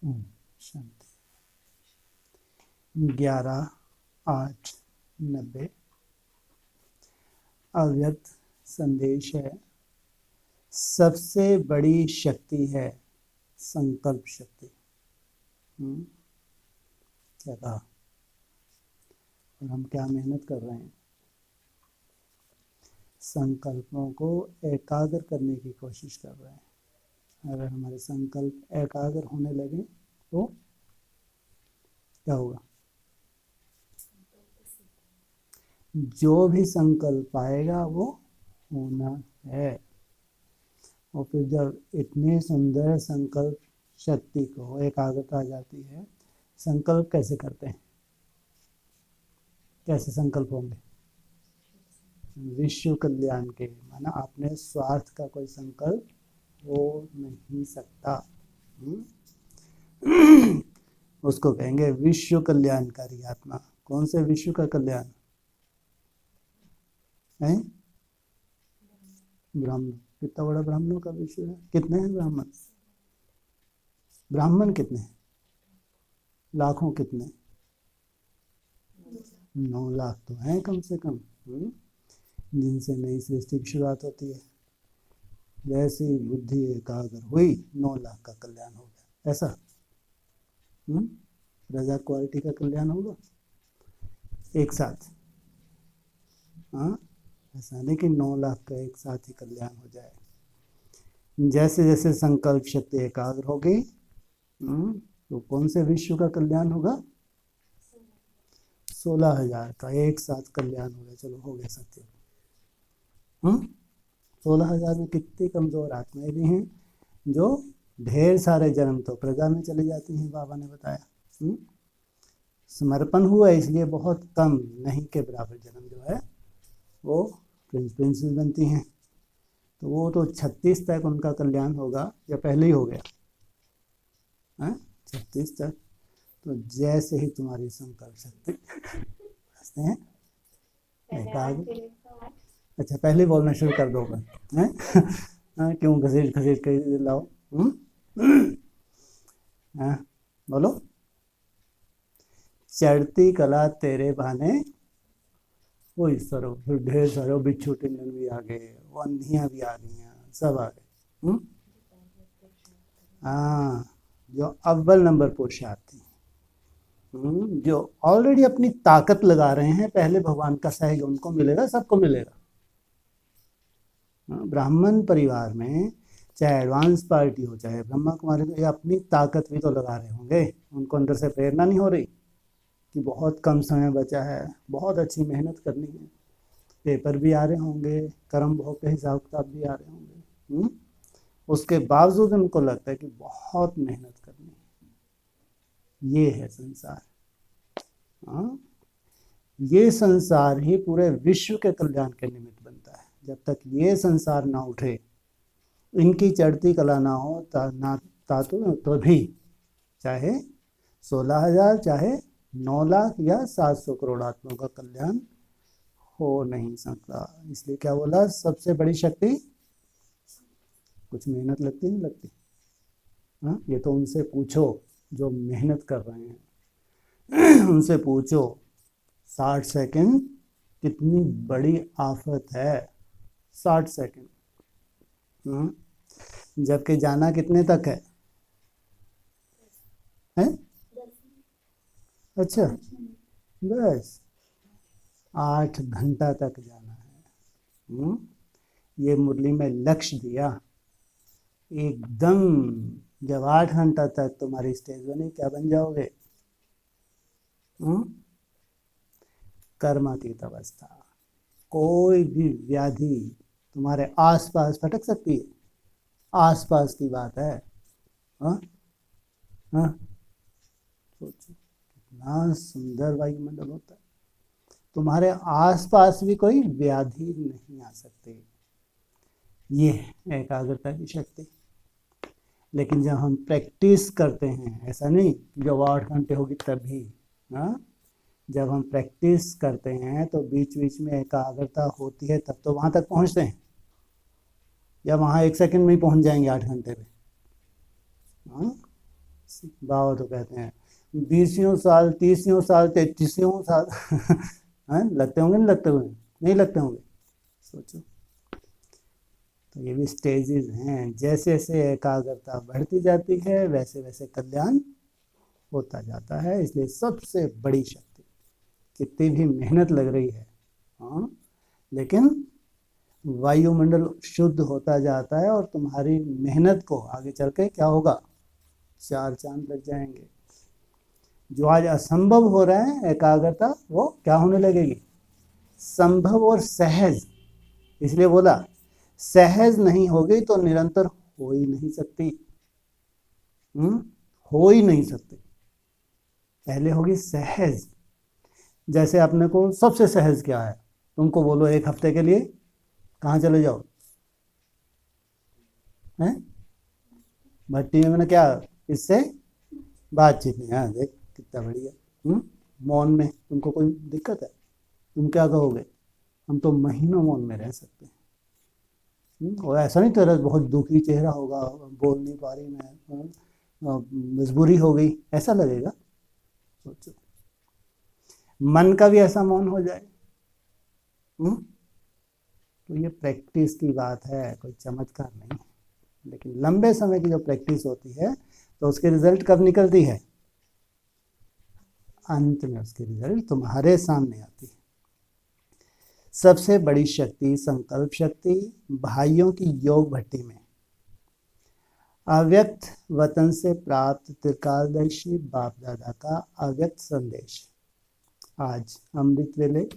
ओम शांति। 11/8/90 अव्यक्त संदेश है। सबसे बड़ी शक्ति है संकल्प शक्ति। क्या कहा? और हम क्या मेहनत कर रहे हैं? संकल्पों को एकाग्र करने की कोशिश कर रहे हैं। अगर हमारे संकल्प एकाग्र होने लगे तो क्या होगा? जो भी संकल्प आएगा वो होना है। और फिर जब इतने सुंदर संकल्प शक्ति को एकाग्रता आ जाती है, संकल्प कैसे करते हैं? कैसे संकल्प होंगे? विश्व कल्याण के, माना अपने स्वार्थ का कोई संकल्प हो नहीं सकता। उसको कहेंगे विश्व कल्याणकारी आत्मा। कौन से विश्व का कल्याण है? ब्राह्मण। कितना बड़ा ब्राह्मणों का विश्व है? कितने हैं ब्राह्मण? ब्राह्मण कितने हैं? लाखों कितने? 9 लाख तो हैं कम से कम, जिनसे नई सृष्टि की शुरुआत होती है। जैसी बुद्धि एकाग्र हुई 9 लाख का कल्याण हो गया। ऐसा प्रजा क्वालिटी का कल्याण होगा एक साथ। हाँ, ऐसा नहीं कि 9 लाख का एक साथ ही कल्याण हो जाए। जैसे जैसे संकल्प शक्ति एकाग्र होगी तो कौन से विश्व का कल्याण होगा? 16,000 का एक साथ कल्याण होगा। चलो हो गया सत्य। 16,000 में कितनी कमजोर आत्माएं भी हैं जो ढेर सारे जन्म तो प्रजा में चली जाती हैं। बाबा ने बताया समर्पण हुआ इसलिए बहुत कम नहीं के बराबर जन्म जो है वो प्रिंसेस बनती हैं। तो वो तो 36 तक उनका कल्याण होगा या पहले ही हो गया? 36 तक। तो जैसे ही तुम्हारी संकल्प शक्ति हैं अच्छा, पहले बोलना शुरू कर दो। क्यों घसीट घसीट कर लाओ? बोलो। चढ़ती कला तेरे बहाने वही सरो, फिर ढेर सारे बिच्छू टिंडन भी आ गए, अंधियां भी आ गई, सब आ गए। हाँ, जो अव्वल नंबर पुरुषार्थी जो ऑलरेडी अपनी ताकत लगा रहे हैं, पहले भगवान का सहयोग उनको मिलेगा, सबको मिलेगा। ब्राह्मण परिवार में चाहे एडवांस पार्टी हो चाहे ब्रह्मा कुमारी, ये अपनी ताकत भी तो लगा रहे होंगे। उनको अंदर से प्रेरणा नहीं हो रही कि बहुत कम समय बचा है, बहुत अच्छी मेहनत करनी है। पेपर भी आ रहे होंगे, कर्म भोग के हिसाब किताब भी आ रहे होंगे। उसके बावजूद उनको लगता है कि बहुत मेहनत करनी है। ये है संसार। ये संसार ही पूरे विश्व के कल्याण के निमित्त बनता है। जब तक ये संसार ना उठे, इनकी चढ़ती कला ना हो तो भी चाहे 16,000 चाहे 9 लाख या 700 करोड़ आत्माओं का कल्याण हो नहीं सकता। इसलिए क्या बोला? सबसे बड़ी शक्ति। कुछ मेहनत लगती नहीं लगती? ये तो उनसे पूछो जो मेहनत कर रहे हैं। उनसे पूछो 60 सेकंड कितनी बड़ी आफत है। 60 सेकंड, जबकि जाना कितने तक है? अच्छा, बस 8 घंटा तक जाना है। ये मुरली में लक्ष्य दिया एकदम। जब 8 घंटा तक तुम्हारी स्टेज बनी, क्या बन जाओगे? कर्मातीत अवस्था। कोई भी व्याधि तुम्हारे आसपास फटक सकती है। आसपास की बात है। सोचो कितना सुंदर वायुमंडल होता है। तुम्हारे आसपास भी कोई व्याधि नहीं आ सकती। ये एकाग्रता की शक्ति। लेकिन जब हम प्रैक्टिस करते हैं, ऐसा नहीं जब 8 घंटे होगी तभी। जब हम प्रैक्टिस करते हैं तो बीच बीच में एकाग्रता होती है, तब तो वहां तक पहुंचते हैं। या वहां 1 सेकंड में ही पहुंच जाएंगे 8 घंटे में? बाबा तो कहते हैं 20 साल, 30 साल, 33 साल हैं, लगते होंगे, नहीं लगते होंगे, नहीं लगते होंगे, सोचो। तो ये भी स्टेजेस हैं, जैसे जैसे एकाग्रता बढ़ती जाती है वैसे वैसे कल्याण होता जाता है। इसलिए सबसे बड़ी शक्ति, कितनी भी मेहनत लग रही है, हाँ, लेकिन वायुमंडल शुद्ध होता जाता है और तुम्हारी मेहनत को आगे चल के क्या होगा, 4 चांद लग जाएंगे। जो आज असंभव हो रहा है एकाग्रता, वो क्या होने लगेगी, संभव और सहज। इसलिए बोला सहज नहीं होगी तो निरंतर हो ही नहीं सकती, हो ही नहीं सकती। पहले होगी सहज। जैसे अपने को सबसे सहज क्या है, तुमको बोलो 1 हफ्ते के लिए कहाँ चले जाओ, हैं, भट्टी में मैंने क्या, इससे बातचीत नहीं, हाँ देख कितना बढ़िया, मौन में तुमको कोई दिक्कत है, तुम क्या कहोगे, हम तो महीनों मौन में रह सकते हैं। और ऐसा नहीं तेरा बहुत दुखी चेहरा होगा, बोल नहीं पा रही मैं, मजबूरी हो गई, ऐसा लगेगा। सोचो मन का भी ऐसा मौन हो जाए। तो ये प्रैक्टिस की बात है, कोई चमत्कार नहीं है, लेकिन लंबे समय की जो प्रैक्टिस होती है तो उसके रिजल्ट कब निकलती है, अंत में उसकी रिजल्ट तुम्हारे सामने आती है। सबसे बड़ी शक्ति संकल्प शक्ति, भाइयों की योग भट्टी में अव्यक्त वतन से प्राप्त त्रिकालदर्शी बाप दादा का अव्यक्त संदेश आज अमृत वेले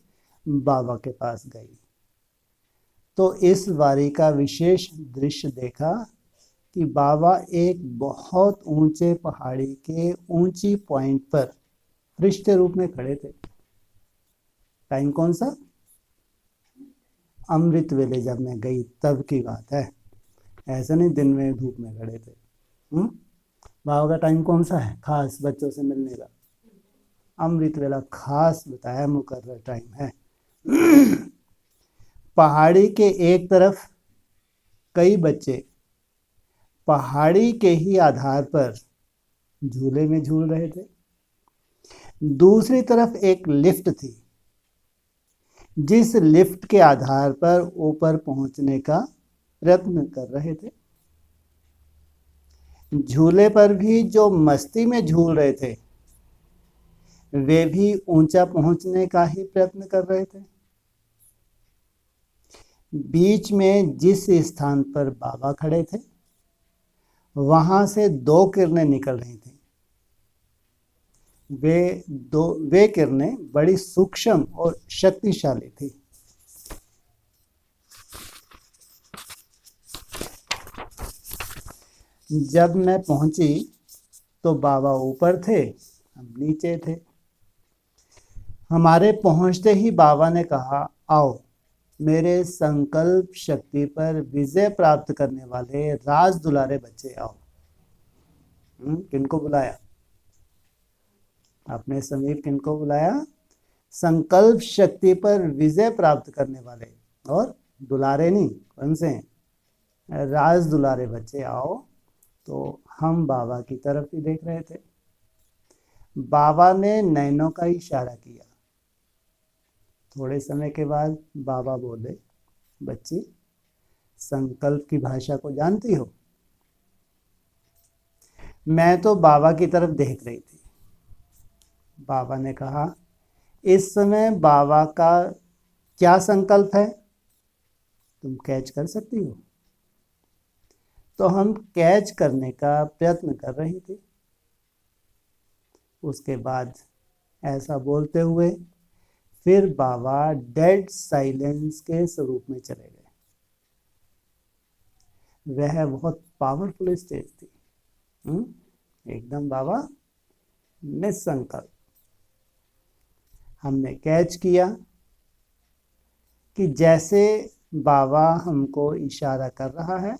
बाबा के पास गई तो इस बारी का विशेष दृश्य देखा कि बाबा एक बहुत ऊंचे पहाड़ी के ऊंची पॉइंट पर फरिश्ते रूप में खड़े थे। टाइम कौन सा, अमृत वेले जब मैं गई तब की बात है, ऐसा नहीं दिन में धूप में खड़े थे। बाबा का टाइम कौन सा है खास बच्चों से मिलने का, अमृत वेला खास बताया मुकर्रर टाइम है। पहाड़ी के एक तरफ कई बच्चे पहाड़ी के ही आधार पर झूले में झूल रहे थे, दूसरी तरफ एक लिफ्ट थी जिस लिफ्ट के आधार पर ऊपर पहुंचने का प्रयत्न कर रहे थे। झूले पर भी जो मस्ती में झूल रहे थे वे भी ऊंचा पहुंचने का ही प्रयत्न कर रहे थे। बीच में जिस स्थान पर बाबा खड़े थे वहां से 2 किरणें निकल रही थी। वे किरणें बड़ी सूक्ष्म और शक्तिशाली थी। जब मैं पहुंची तो बाबा ऊपर थे, हम नीचे थे। हमारे पहुंचते ही बाबा ने कहा, आओ मेरे संकल्प शक्ति पर विजय प्राप्त करने वाले राज दुलारे बच्चे आओ। किनको बुलाया, अपने समीप किनको बुलाया, संकल्प शक्ति पर विजय प्राप्त करने वाले, और दुलारे नहीं, कौन से, राज दुलारे बच्चे आओ। तो हम बाबा की तरफ ही देख रहे थे। बाबा ने नैनों का इशारा किया। थोड़े समय के बाद बाबा बोले, बच्ची संकल्प की भाषा को जानती हो। मैं तो बाबा की तरफ देख रही थी। बाबा ने कहा, इस समय बाबा का क्या संकल्प है, तुम कैच कर सकती हो। तो हम कैच करने का प्रयत्न कर रही थी। उसके बाद ऐसा बोलते हुए फिर बाबा डेड साइलेंस के स्वरूप में चले गए। वह बहुत पावरफुल स्टेज थी। एकदम बाबा निसंकल्प। हमने कैच किया कि जैसे बाबा हमको इशारा कर रहा है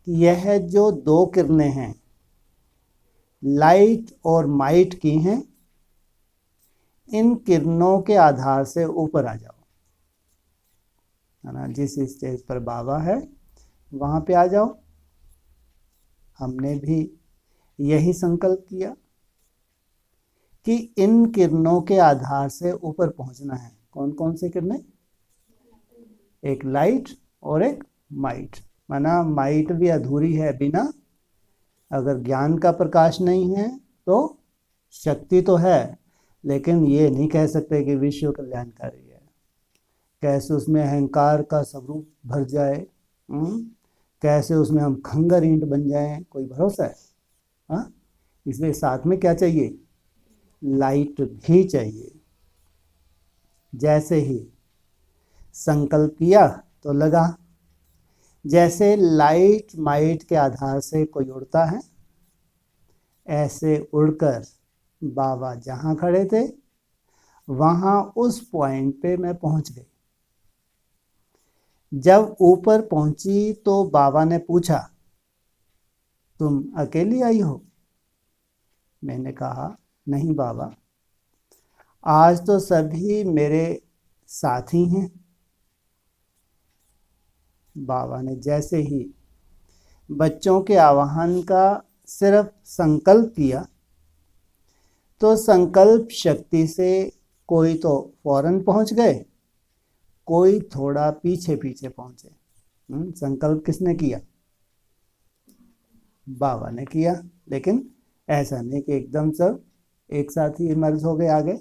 कि यह जो 2 किरणें हैं लाइट और माइट की हैं, इन किरणों के आधार से ऊपर आ जाओ, है ना। जिस स्टेज पर बाबा है वहां पे आ जाओ। हमने भी यही संकल्प किया कि इन किरणों के आधार से ऊपर पहुंचना है। कौन कौन सी किरणें? एक लाइट और एक माइट। माना माइट भी अधूरी है, बिना अगर ज्ञान का प्रकाश नहीं है तो शक्ति तो है, लेकिन ये नहीं कह सकते कि विश्व कल्याणकारी है। कैसे उसमें अहंकार का स्वरूप भर जाए, कैसे उसमें हम खंगर ईंट बन जाएं, कोई भरोसा है? हाँ, इसलिए साथ में क्या चाहिए? लाइट भी चाहिए। जैसे ही संकल्प किया तो लगा, जैसे लाइट माइट के आधार से कोई उड़ता है, ऐसे उड़कर बाबा जहां खड़े थे वहां उस पॉइंट पे मैं पहुंच गई। जब ऊपर पहुंची तो बाबा ने पूछा, तुम अकेली आई हो? मैंने कहा, नहीं बाबा, आज तो सभी मेरे साथी हैं। बाबा ने जैसे ही बच्चों के आवाहन का सिर्फ संकल्प किया तो संकल्प शक्ति से कोई तो फौरन पहुंच गए, कोई थोड़ा पीछे पीछे पहुंचे। संकल्प किसने किया? बाबा ने किया, लेकिन ऐसा नहीं कि एकदम सब एक साथ ही इमर्ज हो गए आगे।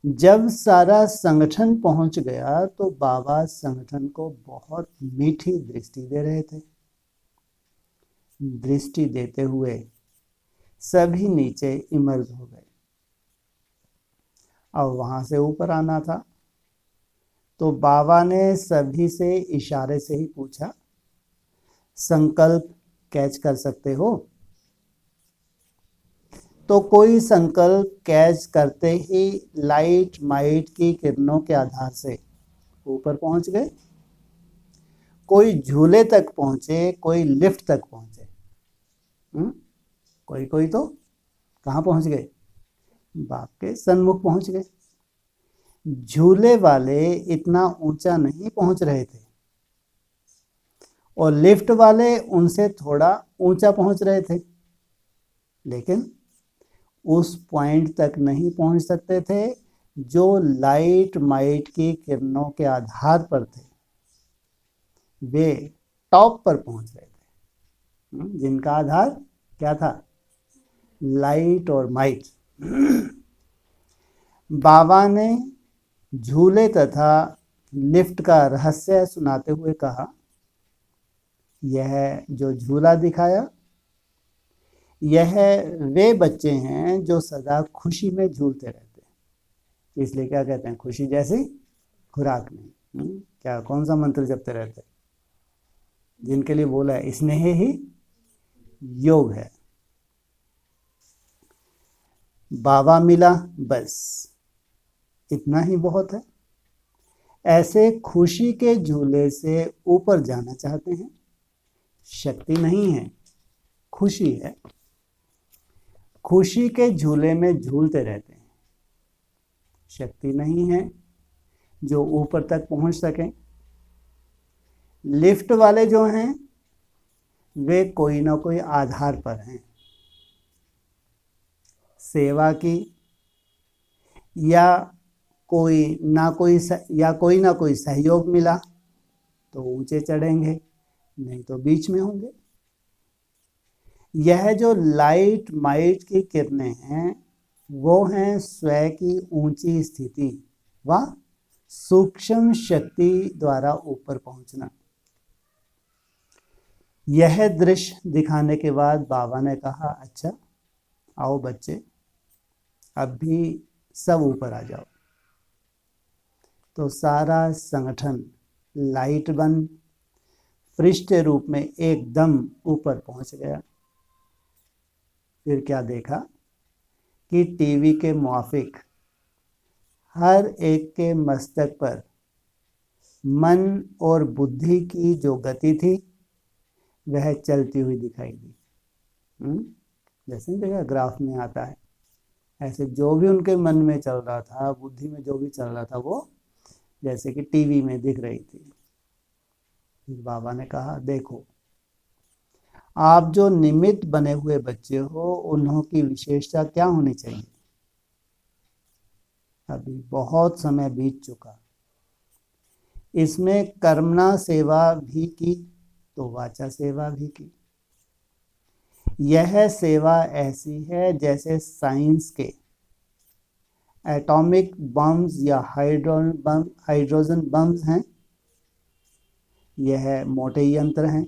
जब सारा संगठन पहुंच गया तो बाबा संगठन को बहुत मीठी दृष्टि दे रहे थे। दृष्टि देते हुए सभी नीचे इमर्ज हो गए। अब वहां से ऊपर आना था तो बाबा ने सभी से इशारे से ही पूछा, संकल्प कैच कर सकते हो? तो कोई संकल्प कैच करते ही लाइट माइट की किरणों के आधार से ऊपर पहुंच गए। कोई झूले तक पहुंचे, कोई लिफ्ट तक पहुंचे। कोई कोई तो कहाँ पहुंच गए? बाप के सन्मुख पहुंच गए। झूले वाले इतना ऊंचा नहीं पहुंच रहे थे और लिफ्ट वाले उनसे थोड़ा ऊंचा पहुंच रहे थे, लेकिन उस पॉइंट तक नहीं पहुंच सकते थे जो लाइट माइट की किरणों के आधार पर थे। वे टॉप पर पहुंच गए थे, जिनका आधार क्या था? लाइट और माइट। बाबा ने झूले तथा लिफ्ट का रहस्य सुनाते हुए कहा, यह जो झूला दिखाया, यह वे बच्चे हैं जो सदा खुशी में झूलते रहते हैं। इसलिए क्या कहते हैं? खुशी जैसी खुराक नहीं। क्या कौन सा मंत्र जपते रहते हैं? जिनके लिए बोला है स्नेह ही योग है। बाबा मिला, बस इतना ही बहुत है। ऐसे खुशी के झूले से ऊपर जाना चाहते हैं, शक्ति नहीं है, खुशी है। खुशी के झूले में झूलते रहते हैं, शक्ति नहीं है जो ऊपर तक पहुंच सकें। लिफ्ट वाले जो हैं वे कोई ना कोई आधार पर हैं, सेवा की या कोई ना कोई सहयोग मिला तो ऊंचे चढ़ेंगे, नहीं तो बीच में होंगे। यह जो लाइट माइट की किरणें हैं वो हैं स्वयं की ऊंची स्थिति व सूक्ष्म शक्ति द्वारा ऊपर पहुंचना। यह दृश्य दिखाने के बाद बाबा ने कहा, अच्छा आओ बच्चे, अब भी सब ऊपर आ जाओ। तो सारा संगठन लाइट बन पृष्ठ रूप में एकदम ऊपर पहुंच गया। फिर क्या देखा कि टीवी के मुआफिक हर एक के मस्तक पर मन और बुद्धि की जो गति थी वह चलती हुई दिखाई दी। जैसे देखा ग्राफ में आता है, ऐसे जो भी उनके मन में चल रहा था, बुद्धि में जो भी चल रहा था, वो जैसे कि टीवी में दिख रही थी। फिर बाबा ने कहा, देखो आप जो निमित्त बने हुए बच्चे हो, उन्हों की विशेषता क्या होनी चाहिए? अभी बहुत समय बीत चुका, इसमें कर्मणा सेवा भी की तो वाचा सेवा भी की। यह सेवा ऐसी है जैसे साइंस के एटॉमिक बम्स या हाइड्रोजन बम्स हैं। यह मोटे यंत्र हैं,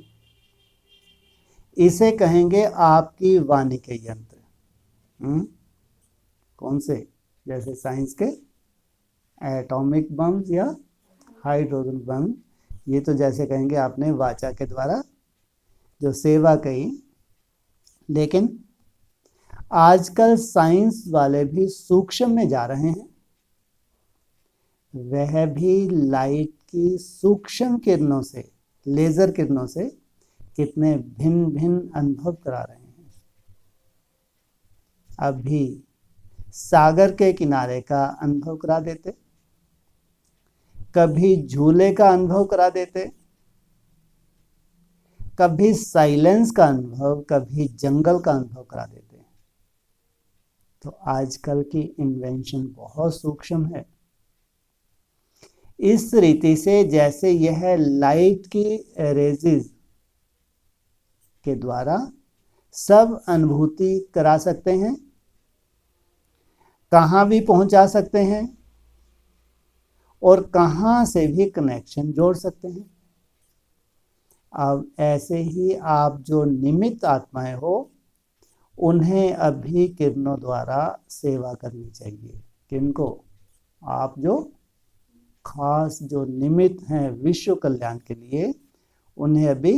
इसे कहेंगे आपकी वाणी के यंत्र। कौन से? जैसे साइंस के एटॉमिक बम्स या हाइड्रोजन बम, ये तो जैसे कहेंगे आपने वाचा के द्वारा जो सेवा कही। लेकिन आजकल साइंस वाले भी सूक्ष्म में जा रहे हैं, वह भी लाइट की सूक्ष्म किरणों से, लेजर किरणों से कितने भिन्न भिन्न अनुभव करा रहे हैं। अभी सागर के किनारे का अनुभव करा देते, कभी झूले का अनुभव करा देते, कभी साइलेंस का अनुभव, कभी जंगल का अनुभव करा देते। तो आजकल की इन्वेंशन बहुत सूक्ष्म है। इस रीति से जैसे यह लाइट की रेजिज के द्वारा सब अनुभूति करा सकते हैं, कहाँ भी पहुंचा सकते हैं और कहाँ से भी कनेक्शन जोड़ सकते हैं। अब ऐसे ही आप जो निमित्त आत्माएं हो, उन्हें अभी किरणों द्वारा सेवा करनी चाहिए। किनको? आप जो खास जो निमित्त हैं विश्व कल्याण के लिए, उन्हें अभी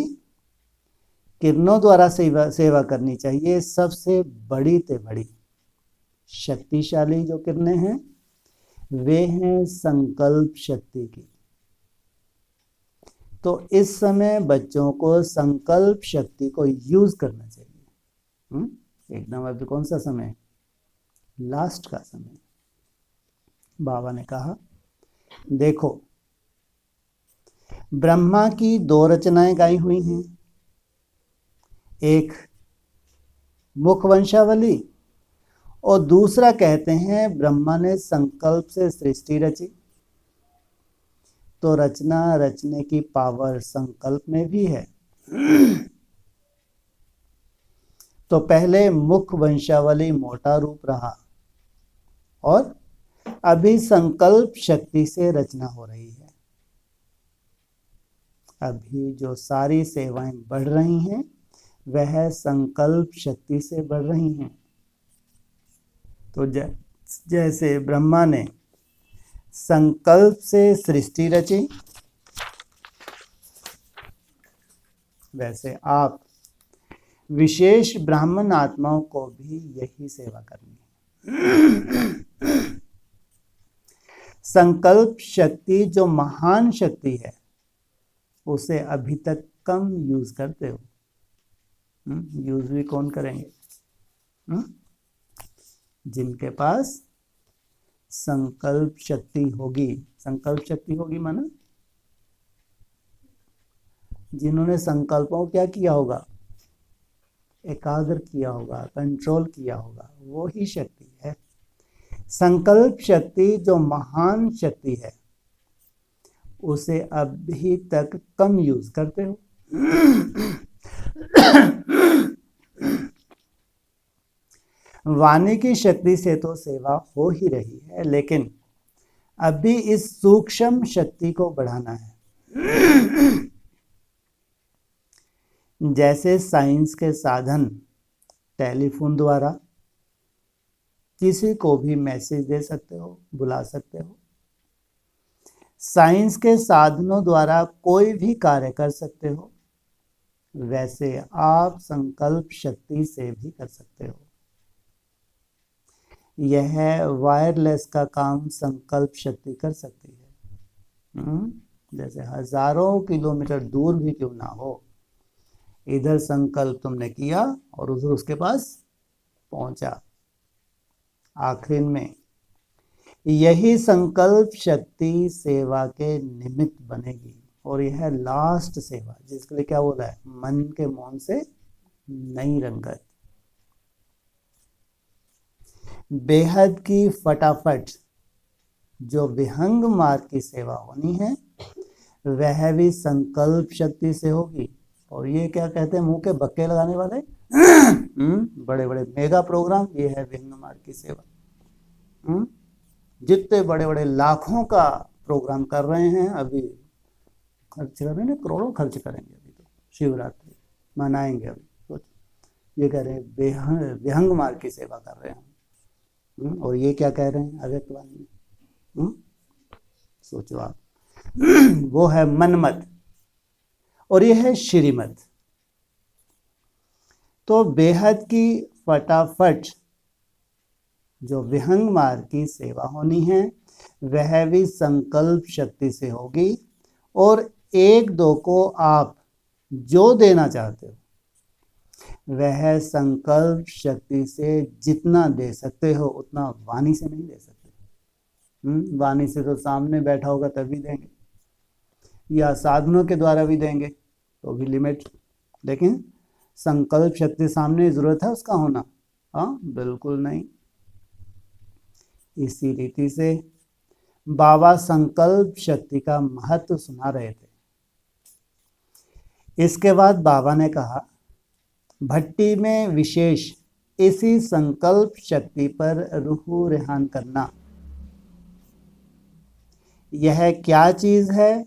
किरणों द्वारा सेवा करनी चाहिए। सबसे बड़ी से बड़ी शक्तिशाली जो किरणें हैं, वे हैं संकल्प शक्ति की। तो इस समय बच्चों को संकल्प शक्ति को यूज करना चाहिए। एकदम अभी कौन सा समय? लास्ट का समय। बाबा ने कहा, देखो ब्रह्मा की दो रचनाएं गाई हुई हैं, एक मुख वंशावली और दूसरा कहते हैं ब्रह्मा ने संकल्प से सृष्टि रची। तो रचना रचने की पावर संकल्प में भी है। तो पहले मुख वंशावली मोटा रूप रहा और अभी संकल्प शक्ति से रचना हो रही है। अभी जो सारी सेवाएं बढ़ रही हैं, वह संकल्प शक्ति से बढ़ रही हैं। तो जैसे ब्रह्मा ने संकल्प से सृष्टि रची, वैसे आप विशेष ब्राह्मण आत्माओं को भी यही सेवा करनी है। संकल्प शक्ति जो महान शक्ति है, उसे अभी तक कम यूज करते हो। यूज भी कौन करेंगे? जिनके पास संकल्प शक्ति होगी। संकल्प शक्ति होगी माना जिन्होंने संकल्पों क्या किया होगा? एकाग्र किया होगा, कंट्रोल किया होगा, वो ही शक्ति है। संकल्प शक्ति जो महान शक्ति है, उसे अभी तक कम यूज करते हो। वाणी की शक्ति से तो सेवा हो ही रही है, लेकिन अभी इस सूक्ष्म शक्ति को बढ़ाना है। जैसे साइंस के साधन टेलीफोन द्वारा किसी को भी मैसेज दे सकते हो, बुला सकते हो। साइंस के साधनों द्वारा कोई भी कार्य कर सकते हो, वैसे आप संकल्प शक्ति से भी कर सकते हो। यह वायरलेस का काम संकल्प शक्ति कर सकती है। जैसे हजारों किलोमीटर दूर भी क्यों ना हो, इधर संकल्प तुमने किया और उधर उसके पास पहुंचा। आखिर में यही संकल्प शक्ति सेवा के निमित्त बनेगी, और यह लास्ट सेवा, जिसके लिए क्या बोला है? मन के मौन से नई रंगत। बेहद की फटाफट जो विहंग मार्ग की सेवा होनी है वह भी संकल्प शक्ति से होगी। और ये क्या कहते हैं, मुंह के बक्के लगाने वाले बड़े बड़े मेगा प्रोग्राम, ये है विहंग मार्ग की सेवा। जितने बड़े बड़े लाखों का प्रोग्राम कर रहे हैं, अभी खर्च कर रहे हैं, करोड़ों खर्च करेंगे अभी तो, शिवरात्रि मनाएंगे अभी, सोच ये कह रहे हैं विहंग मार्ग की सेवा कर रहे हैं। और ये क्या कह रहे हैं अव्यक्तवाणी में, सोचो आप। वो है मनमत और ये है श्रीमत। तो बेहद की फटाफट जो विहंग मार्ग की सेवा होनी है वह भी संकल्प शक्ति से होगी। और एक दो को आप जो देना चाहते हो वह संकल्प शक्ति से जितना दे सकते हो उतना वाणी से नहीं दे सकते। वाणी से तो सामने बैठा होगा तभी देंगे, या साधनों के द्वारा भी देंगे तो भी लिमिट, लेकिन संकल्प शक्ति सामने जरूरत है उसका होना, हाँ बिल्कुल नहीं। इसी रीति से बाबा संकल्प शक्ति का महत्व सुना रहे थे। इसके बाद बाबा ने कहा भट्टी में विशेष इसी संकल्प शक्ति पर रूह रेहान करना। यह क्या चीज है,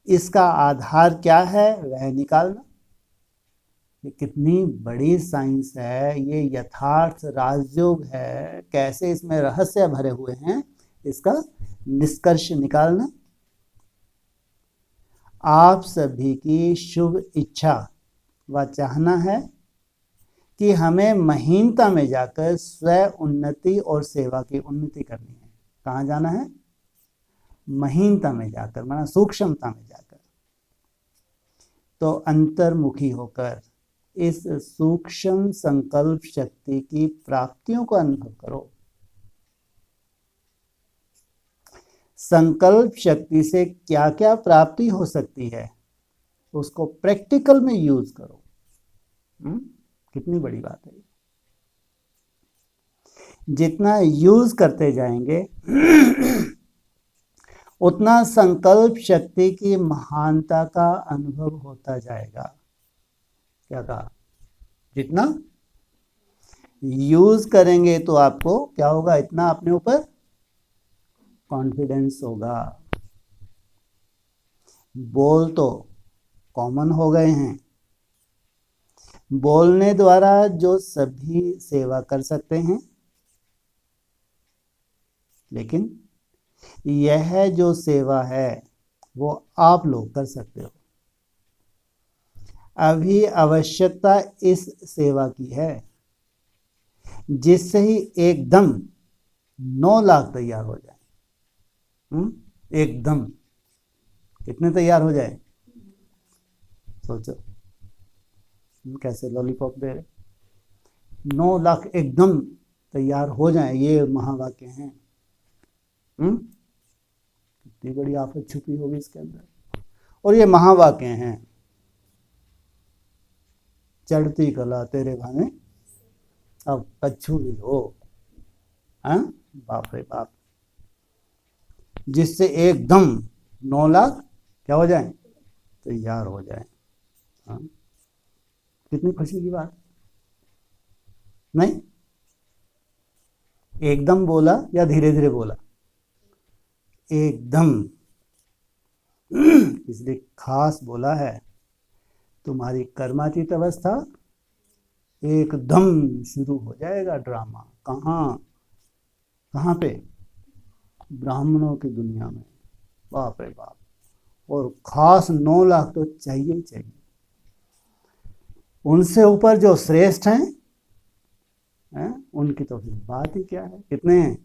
इसका आधार क्या है वह निकालना। ये कितनी बड़ी साइंस है, ये यथार्थ राजयोग है, कैसे इसमें रहस्य भरे हुए हैं, इसका निष्कर्ष निकालना। आप सभी की शुभ इच्छा व चाहना है कि हमें महीनता में जाकर स्व उन्नति और सेवा की उन्नति करनी है। कहाँ जाना है? महीनता में जाकर, माना सूक्ष्मता में जाकर। तो अंतर्मुखी होकर इस सूक्ष्म संकल्प शक्ति की प्राप्तियों को अनुभव करो। संकल्प शक्ति से क्या क्या प्राप्ति हो सकती है उसको प्रैक्टिकल में यूज करो। कितनी बड़ी बात है। जितना यूज करते जाएंगे उतना संकल्प शक्ति की महानता का अनुभव होता जाएगा। क्या कहा? जितना यूज करेंगे तो आपको क्या होगा, इतना अपने ऊपर कॉन्फिडेंस होगा। बोल तो कॉमन हो गए हैं, बोलने द्वारा जो सभी सेवा कर सकते हैं, लेकिन यह जो सेवा है वो आप लोग कर सकते हो। अभी आवश्यकता इस सेवा की है जिससे ही एकदम 9 लाख तैयार हो जाए। एकदम कितने तैयार हो जाए? सोचो कैसे लॉलीपॉप दे रहे, 9 लाख एकदम तैयार हो जाए, ये महावाक्य हैं। कितनी बड़ी आफत छुपी होगी इसके अंदर। और ये महावाक्य हैं। चढ़ती कला तेरे भाने अब कच्छू भी हो, बाप रे बाप, जिससे एकदम 9 लाख क्या हो जाए, तैयार हो जाए। कितनी खुशी की बात नहीं? एकदम बोला या धीरे धीरे बोला? एकदम। इसलिए खास बोला है, तुम्हारी कर्मातीत अवस्था एकदम शुरू हो जाएगा ड्रामा। कहाँ पे? ब्राह्मणों की दुनिया में। बाप रे बाप। और खास 9 लाख तो चाहिए ही चाहिए। उनसे ऊपर जो श्रेष्ठ हैं, उनकी तो फिर बात ही क्या है। कितने हैं?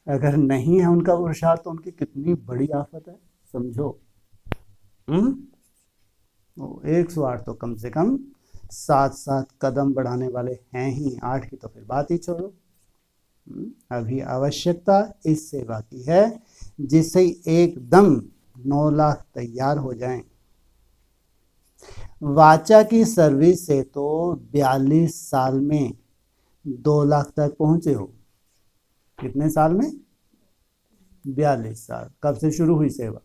अगर नहीं है उनका पुरुषार्थ तो उनकी कितनी बड़ी आफत है, समझो। 108 तो कम से कम 7 कदम बढ़ाने वाले हैं ही, 8 की तो फिर बात ही छोड़ो। अभी आवश्यकता इस सेवा की है जिससे एकदम 9 लाख तैयार हो जाएं। वाचा की सर्विस से तो 42 साल में 2 लाख तक पहुंचे हो। कितने साल में? 42 साल। कब से शुरू हुई सेवा?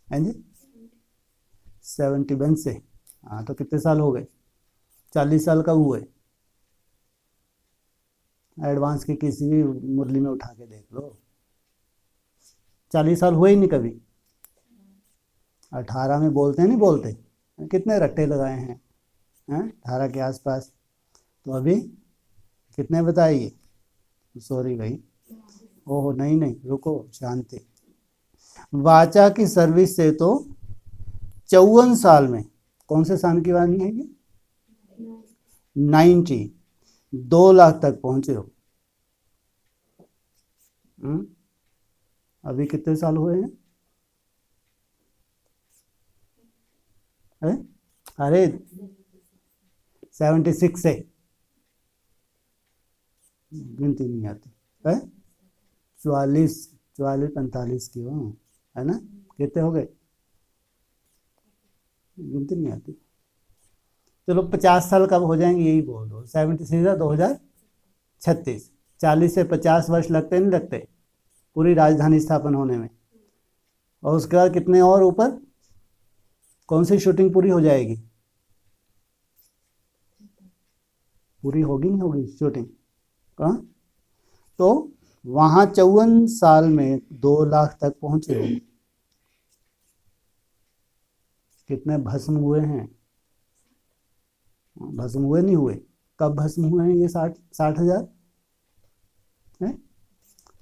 हाँ जी, 71 से। हाँ, तो कितने साल हो गए? 40 साल कब हुए? एडवांस की किसी भी मुरली में उठा के देख लो, 40 साल हुए ही नहीं कभी। 18 में बोलते नहीं बोलते, कितने रट्टे लगाए हैं? 18 के आसपास। तो अभी कितने बताइए? सॉरी भाई, ओहो नहीं नहीं, रुको, शांति। वाचा की सर्विस से तो 54 साल में, कौन से साल की वाणी है ये? 90, 2 लाख तक पहुंचे हो। अभी कितने साल हुए हैं? अरे 76 से गिनती नहीं आती है। 44, 45 की हो, है ना? कितने हो गए? गिनती नहीं आती। चलो 50 साल कब हो जाएंगे यही बोल दो। 76 2036, 40 से 50 वर्ष लगते नहीं लगते पूरी राजधानी स्थापन होने में? और उसके बाद कितने और ऊपर? कौन सी शूटिंग पूरी हो जाएगी? पूरी होगी नहीं होगी शूटिंग? कहाँ? तो वहां 54 साल में 2 लाख तक पहुंचे हो। कितने भस्म हुए हैं? भस्म हुए नहीं हुए? कब भस्म हुए हैं ये? 60 हजार है।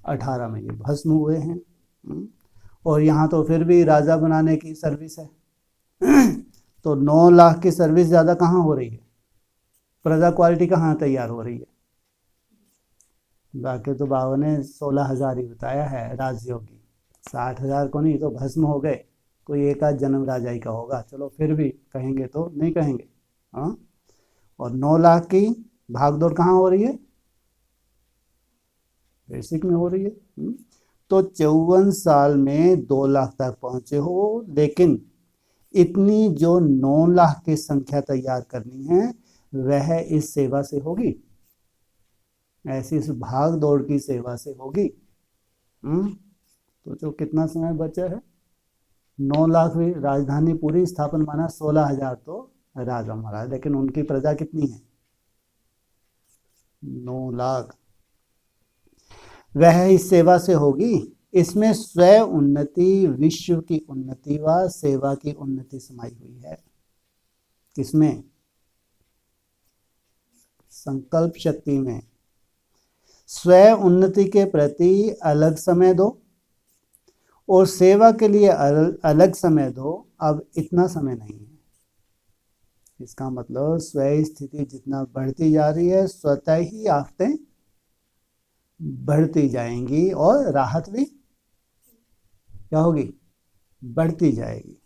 18 में ये भस्म हुए हैं। और यहाँ तो फिर भी राजा बनाने की सर्विस है। तो 9 लाख की सर्विस ज़्यादा कहाँ हो रही है? प्रजा क्वालिटी कहाँ तैयार हो रही है? बाकी तो बाबा ने 16 हजार ही बताया है राजयोगी, 60 हजार को नहीं तो भस्म हो गए। कोई एक आध जन्म राजा ही का होगा, चलो फिर भी कहेंगे तो नहीं कहेंगे। हाँ, और 9 लाख की भागदौड़ कहाँ हो रही है? बेसिक में हो रही है। तो 54 साल में 2 लाख तक पहुंचे हो, लेकिन इतनी जो 9 लाख की संख्या तैयार करनी है वह इस सेवा से होगी, ऐसी इस भाग दौड़ की सेवा से होगी। तो जो कितना समय बचा है? 9 लाख भी राजधानी पूरी स्थापन माना, 16 हजार तो राजा महाराज, लेकिन उनकी प्रजा कितनी है? 9 लाख। वह इस सेवा से होगी। इसमें स्वयं उन्नति, विश्व की उन्नति व सेवा की उन्नति समाई हुई है। किसमें? संकल्प शक्ति में। स्वयं उन्नति के प्रति अलग समय दो और सेवा के लिए अलग समय दो। अब इतना समय नहीं है। इसका मतलब स्वयं स्थिति जितना बढ़ती जा रही है, स्वतः ही आफतें बढ़ती जाएंगी और राहत भी क्या होगी? बढ़ती जाएगी।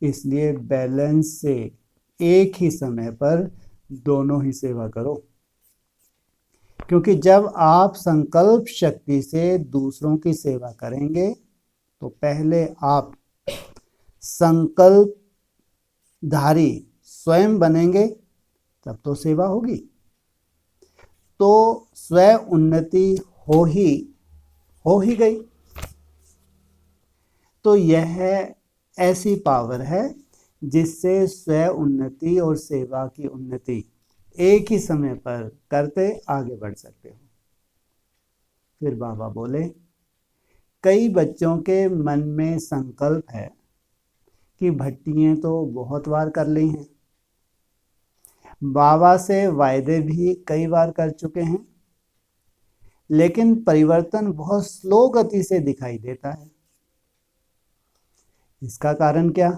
इसलिए बैलेंस से एक ही समय पर दोनों ही सेवा करो, क्योंकि जब आप संकल्प शक्ति से दूसरों की सेवा करेंगे तो पहले आप संकल्पधारी स्वयं बनेंगे, तब तो सेवा होगी। तो स्वयं उन्नति हो ही गई। तो यह ऐसी पावर है जिससे स्वयं उन्नति और सेवा की उन्नति एक ही समय पर करते आगे बढ़ सकते हो। फिर बाबा बोले, कई बच्चों के मन में संकल्प है कि भट्टियां तो बहुत बार कर ली हैं, बाबा से वायदे भी कई बार कर चुके हैं, लेकिन परिवर्तन बहुत स्लो गति से दिखाई देता है। इसका कारण क्या?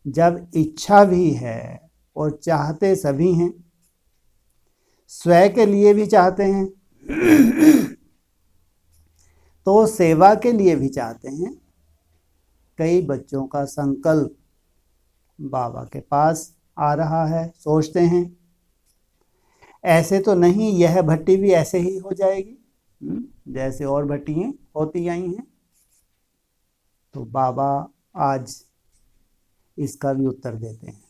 जब इच्छा भी है और चाहते सभी हैं, स्वयं के लिए भी चाहते हैं तो सेवा के लिए भी चाहते हैं। कई बच्चों का संकल्प बाबा के पास आ रहा है, सोचते हैं ऐसे तो नहीं, यह भट्टी भी ऐसे ही हो जाएगी जैसे और भट्टियां होती आई हैं। तो बाबा आज इसका भी उत्तर देते हैं।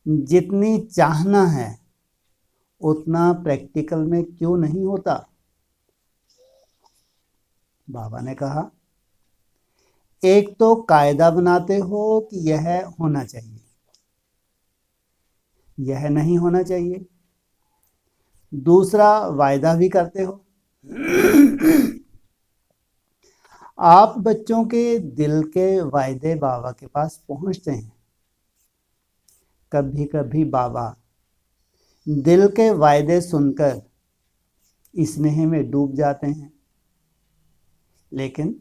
जितनी चाहना है उतना प्रैक्टिकल में क्यों नहीं होता? बाबा ने कहा, एक तो कायदा बनाते हो कि यह होना चाहिए, यह नहीं होना चाहिए। दूसरा, वायदा भी करते हो। आप बच्चों के दिल के वायदे बाबा के पास पहुंचते हैं। कभी कभी बाबा दिल के वायदे सुनकर स्नेह में डूब जाते हैं, लेकिन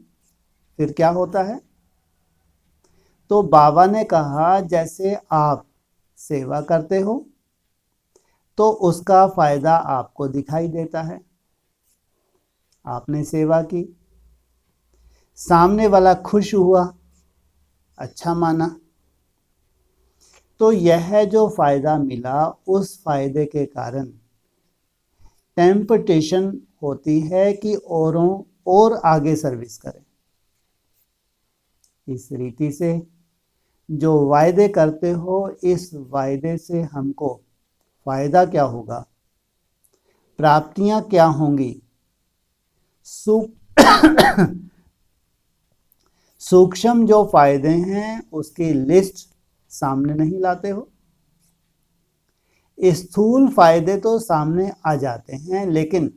फिर क्या होता है? तो बाबा ने कहा, जैसे आप सेवा करते हो तो उसका फायदा आपको दिखाई देता है। आपने सेवा की, सामने वाला खुश हुआ, अच्छा माना, तो यह जो फायदा मिला, उस फायदे के कारण टेम्पटेशन होती है कि औरों और आगे सर्विस करें। इस रीति से जो वायदे करते हो, इस वायदे से हमको फायदा क्या होगा, प्राप्तियां क्या होंगी, सूक्ष्म जो फायदे हैं उसकी लिस्ट सामने नहीं लाते हो। स्थूल फायदे तो सामने आ जाते हैं, लेकिन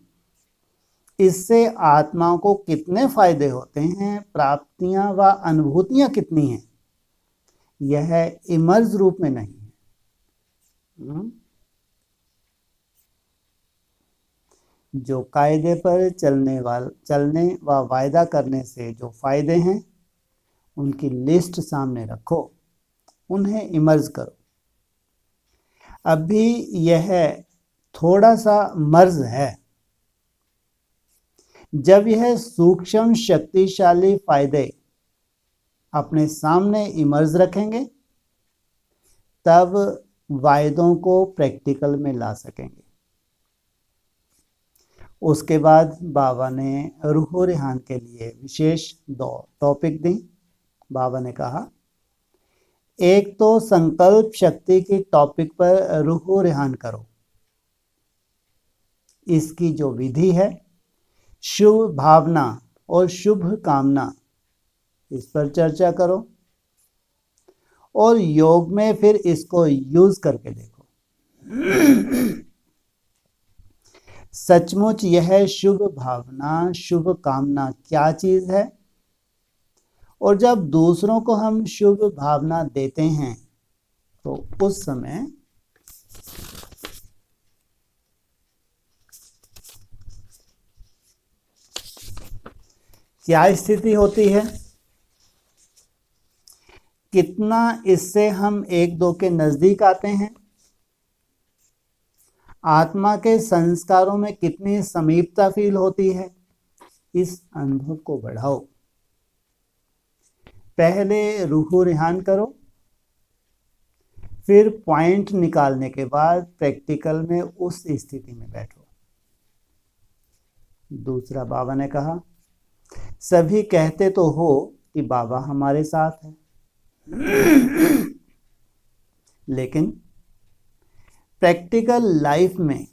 इससे आत्मा को कितने फायदे होते हैं, प्राप्तियां व अनुभूतियां कितनी हैं, यह इमर्ज रूप में नहीं है। जो कायदे पर चलने व वायदा करने से जो फायदे हैं, उनकी लिस्ट सामने रखो, उन्हें इमर्ज करो। अभी यह थोड़ा सा मर्ज है। जब यह सूक्ष्म शक्तिशाली फायदे अपने सामने इमर्ज रखेंगे, तब वायदों को प्रैक्टिकल में ला सकेंगे। उसके बाद बाबा ने रूह रिहान के लिए विशेष 2 टॉपिक दी। बाबा ने कहा, एक तो संकल्प शक्ति की टॉपिक पर रूह रिहान करो। इसकी जो विधि है, शुभ भावना और शुभ कामना, इस पर चर्चा करो और योग में फिर इसको यूज करके देखो। सचमुच यह शुभ भावना, शुभ कामना क्या चीज है? और जब दूसरों को हम शुभ भावना देते हैं तो उस समय क्या स्थिति होती है? कितना इससे हम एक दो के नजदीक आते हैं, आत्मा के संस्कारों में कितनी समीपता फील होती है, इस अनुभव को बढ़ाओ। पहले रूह रिहान करो, फिर पॉइंट निकालने के बाद प्रैक्टिकल में उस स्थिति में बैठो। दूसरा, बाबा ने कहा, सभी कहते तो हो कि बाबा हमारे साथ है, लेकिन प्रैक्टिकल लाइफ में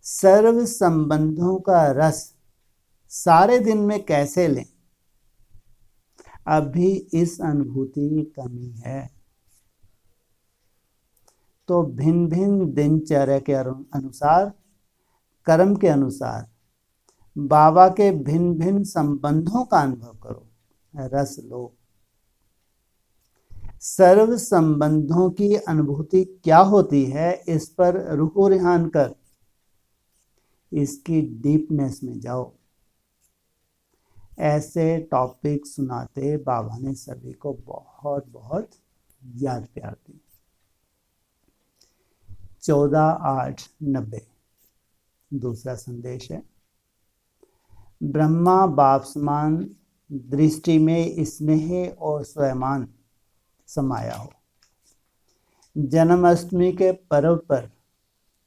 सर्व संबंधों का रस सारे दिन में कैसे लें, अभी इस अनुभूति की कमी है। तो भिन्न भिन्न दिनचर्या के अनुसार, कर्म के अनुसार बाबा के भिन्न भिन्न संबंधों का अनुभव करो, रस लो। सर्व संबंधों की अनुभूति क्या होती है, इस पर रूह रिहान कर इसकी डीपनेस में जाओ। ऐसे टॉपिक सुनाते बाबा ने सभी को बहुत बहुत याद प्यार दी। 14/8/90 दूसरा संदेश है, ब्रह्मा बाप समान दृष्टि में स्नेह और स्वयमान समाया हो। जन्माष्टमी के पर्व पर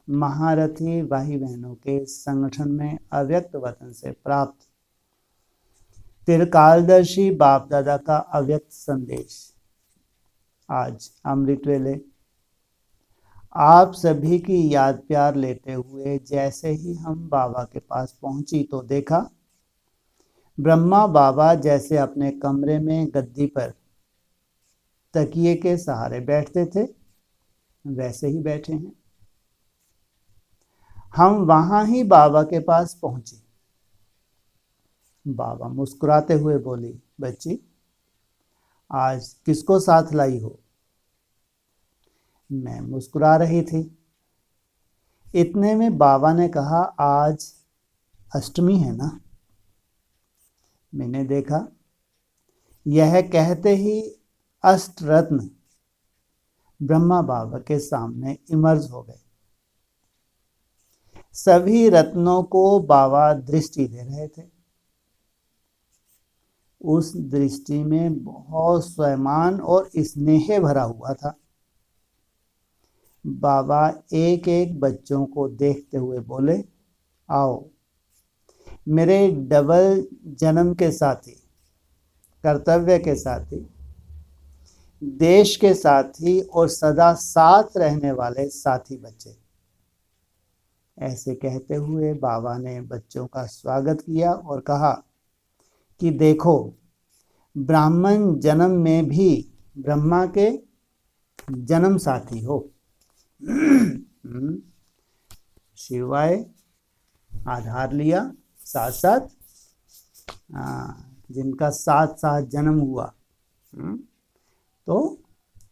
महारथी भाई बहनों के संगठन में अव्यक्त वतन से प्राप्त त्रिकालदर्शी बाप दादा का अव्यक्त संदेश। आज अमृत वेले आप सभी की याद प्यार लेते हुए जैसे ही हम बाबा के पास पहुंची तो देखा ब्रह्मा बाबा जैसे अपने कमरे में गद्दी पर तकिए के सहारे बैठते थे वैसे ही बैठे हैं। हम वहां ही बाबा के पास पहुंचे। बाबा मुस्कुराते हुए बोली, बच्ची आज किसको साथ लाई हो? मैं मुस्कुरा रही थी। इतने में बाबा ने कहा, आज अष्टमी है ना? मैंने देखा। यह कहते ही अष्टरत्न ब्रह्मा बाबा के सामने इमर्ज हो गए। सभी रत्नों को बाबा दृष्टि दे रहे थे। उस दृष्टि में बहुत स्वाभिमान और स्नेह भरा हुआ था। बाबा एक एक बच्चों को देखते हुए बोले, आओ मेरे डबल जन्म के साथी, कर्तव्य के साथी, देश के साथी और सदा साथ रहने वाले साथी बच्चे। ऐसे कहते हुए बाबा ने बच्चों का स्वागत किया और कहा कि देखो, ब्राह्मण जन्म में भी ब्रह्मा के जन्म साथी हो। शिवाय आधार लिया, साथ साथ जिनका साथ साथ जन्म हुआ, तो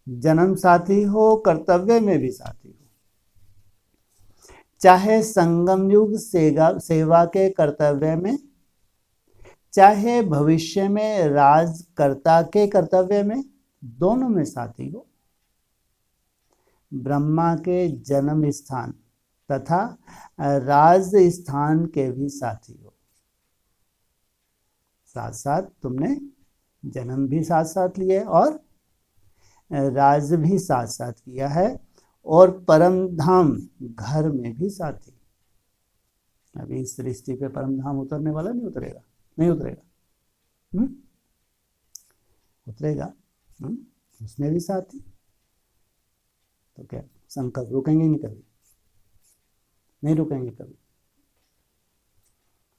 जन्म साथी हो, कर्तव्य में भी साथी हो। चाहे संगम युग सेवा के कर्तव्य में, चाहे भविष्य में राजकर्ता के कर्तव्य में, दोनों में साथी हो। ब्रह्मा के जन्म स्थान तथा राज स्थान के भी साथी हो। साथ साथ तुमने जन्म भी साथ साथ लिए और राज भी साथ साथ किया है और परम धाम घर में भी साथी। अभी इस सृष्टि पे परम धाम उतरने वाला नहीं उतरेगा, नहीं उतरेगा, उतरेगा, उसमें भी साथी। तो क्या संकल्प रुकेंगे नहीं, कभी नहीं रुकेंगे कभी।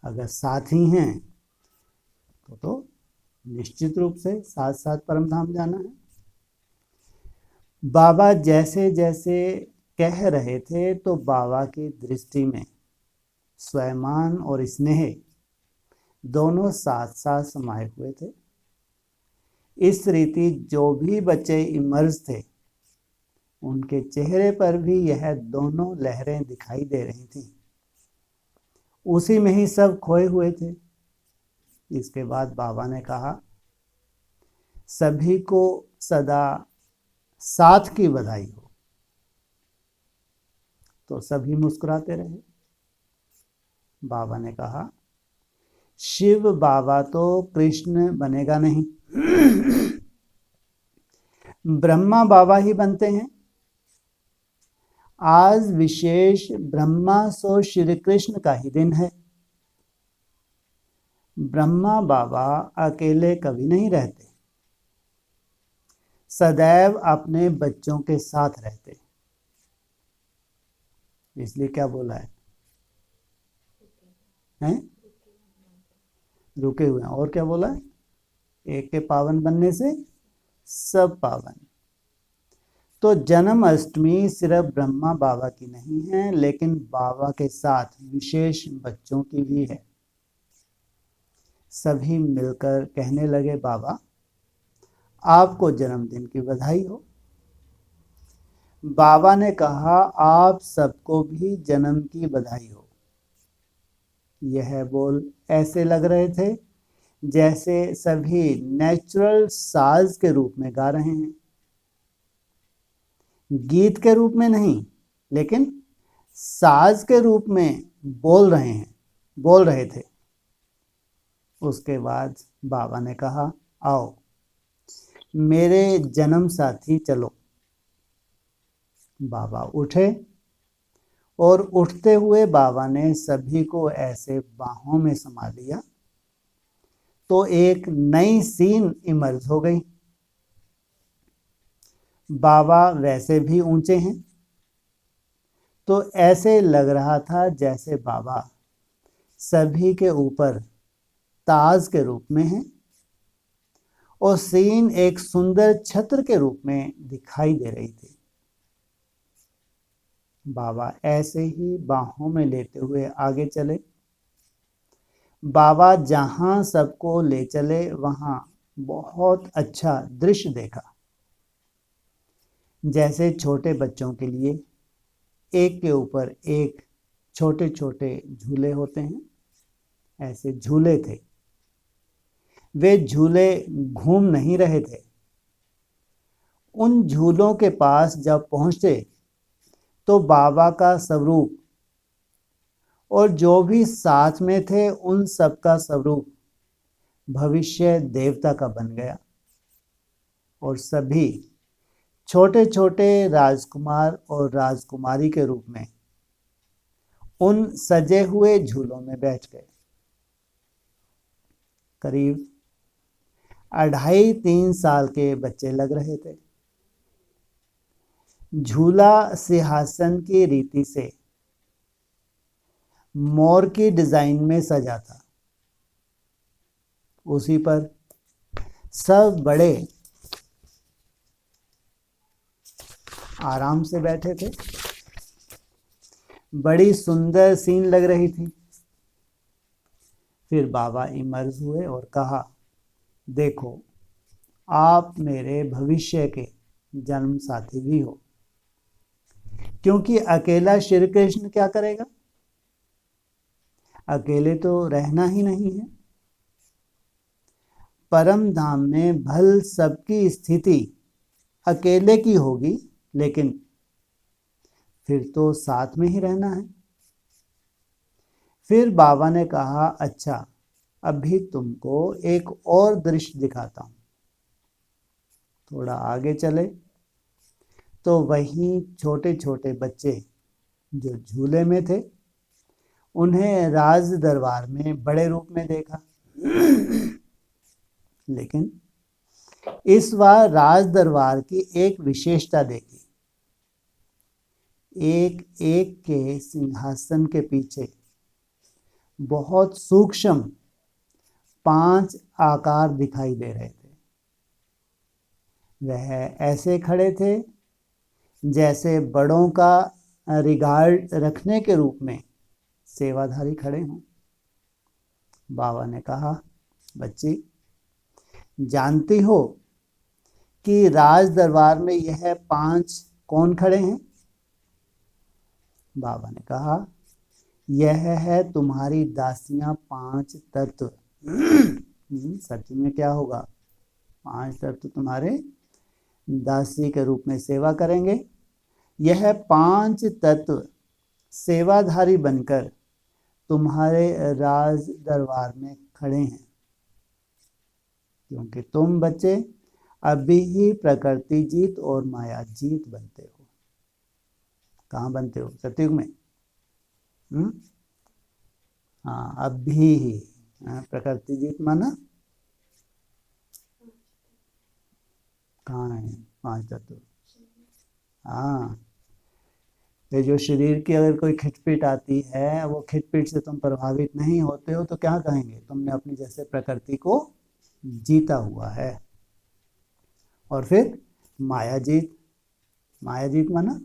अगर साथी हैं तो निश्चित रूप से साथ साथ परम धाम जाना है। बाबा जैसे जैसे कह रहे थे तो बाबा की दृष्टि में स्वाभिमान और स्नेह दोनों साथ साथ समाये हुए थे। इस रीति जो भी बच्चे इमर्ज थे उनके चेहरे पर भी यह दोनों लहरें दिखाई दे रही थी। उसी में ही सब खोए हुए थे। इसके बाद बाबा ने कहा, सभी को सदा साथ की बधाई हो। तो सभी मुस्कुराते रहे। बाबा ने कहा, शिव बाबा तो कृष्ण बनेगा नहीं, ब्रह्मा बाबा ही बनते हैं। आज विशेष ब्रह्मा सो श्री कृष्ण का ही दिन है। ब्रह्मा बाबा अकेले कभी नहीं रहते, सदैव अपने बच्चों के साथ रहते। इसलिए क्या बोला है? हैं? रुके हुए हैं। और क्या बोला है? एक के पावन बनने से सब पावन। तो जन्म अष्टमी सिर्फ ब्रह्मा बाबा की नहीं है, लेकिन बाबा के साथ विशेष बच्चों की भी है। सभी मिलकर कहने लगे, बाबा आपको जन्मदिन की बधाई हो। बाबा ने कहा, आप सबको भी जन्म की बधाई हो। यह बोल ऐसे लग रहे थे जैसे सभी नेचुरल साज के रूप में गा रहे हैं, गीत के रूप में नहीं, लेकिन साज के रूप में बोल रहे थे। उसके बाद बाबा ने कहा, आओ मेरे जन्म साथी चलो। बाबा उठे और उठते हुए बाबा ने सभी को ऐसे बाहों में समा लिया तो एक नई सीन इमर्ज हो गई। बाबा वैसे भी ऊंचे हैं, तो ऐसे लग रहा था जैसे बाबा सभी के ऊपर ताज के रूप में हैं और सीन एक सुंदर छत्र के रूप में दिखाई दे रही थी। बाबा ऐसे ही बाहों में लेते हुए आगे चले। बाबा जहां सबको ले चले वहां बहुत अच्छा दृश्य देखा। जैसे छोटे बच्चों के लिए एक के ऊपर एक छोटे छोटे झूले होते हैं, ऐसे झूले थे। वे झूले घूम नहीं रहे थे। उन झूलों के पास जब पहुंचे तो बाबा का स्वरूप और जो भी साथ में थे उन सब का स्वरूप भविष्य देवता का बन गया और सभी छोटे छोटे राजकुमार और राजकुमारी के रूप में उन सजे हुए झूलों में बैठ गए। करीब 2.5-3 साल के बच्चे लग रहे थे। झूला सिंहासन की रीति से मोर की डिजाइन में सजा था। उसी पर सब बड़े आराम से बैठे थे। बड़ी सुंदर सीन लग रही थी। फिर बाबा इमर्ज हुए और कहा, देखो आप मेरे भविष्य के जन्म साथी भी हो, क्योंकि अकेला श्री कृष्ण क्या करेगा, अकेले तो रहना ही नहीं है। परम धाम में भल सबकी स्थिति अकेले की होगी, लेकिन फिर तो साथ में ही रहना है। फिर बाबा ने कहा, अच्छा अभी तुमको एक और दृश्य दिखाता हूं। थोड़ा आगे चले तो वहीं छोटे छोटे बच्चे जो झूले में थे उन्हें राज दरबार में बड़े रूप में देखा। लेकिन इस बार राज दरबार की एक विशेषता देखी। एक एक के सिंहासन के पीछे बहुत सूक्ष्म 5 आकार दिखाई दे रहे थे। वह ऐसे खड़े थे जैसे बड़ों का रिगार्ड रखने के रूप में सेवाधारी खड़े हों। बाबा ने कहा, बच्ची जानती हो कि राज दरबार में यह 5 कौन खड़े हैं? बाबा ने कहा, यह है तुम्हारी दासियां 5 तत्व। सच में क्या होगा? 5 तत्व तुम्हारे दासी के रूप में सेवा करेंगे। यह 5 तत्व सेवाधारी बनकर तुम्हारे राज दरबार में खड़े हैं, क्योंकि तुम बच्चे अभी ही प्रकृति जीत और माया जीत बनते हो। कहाँ बनते हो? सतयुग में। हाँ, अभी ही। प्रकृति जीत माना कहाँ है? 5 तत्व। हाँ, ये जो शरीर की अगर कोई खिटपिट आती है, वो खिटपिट से तुम प्रभावित नहीं होते हो तो क्या कहेंगे? तुमने अपनी जैसे प्रकृति को जीता हुआ है। और फिर माया जीत। माया जीत माना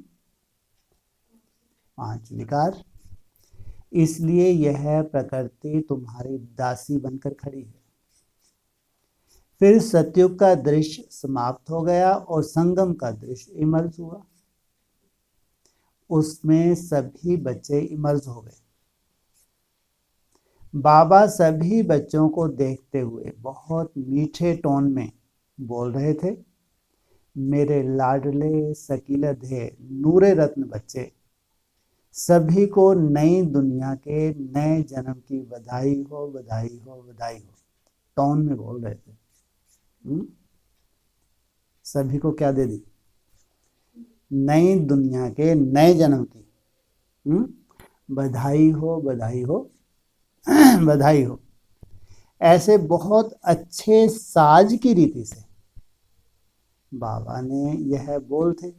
5 विकार। इसलिए यह प्रकृति तुम्हारी दासी बनकर खड़ी है। फिर सतयुग का दृश्य समाप्त हो गया और संगम का दृश्य इमर्ज हुआ। उसमें सभी बच्चे इमर्ज हो गए। बाबा सभी बच्चों को देखते हुए बहुत मीठे टोन में बोल रहे थे, मेरे लाडले सकीलधे नूरे रत्न बच्चे, सभी को नई दुनिया के नए जन्म की बधाई हो, बधाई हो, बधाई हो। टोन में बोल रहे थे। सभी को क्या दे दी? नई दुनिया के नए जन्म की बधाई हो, बधाई हो, बधाई हो। ऐसे बहुत अच्छे साज की रीति से बाबा ने यह बोल थे,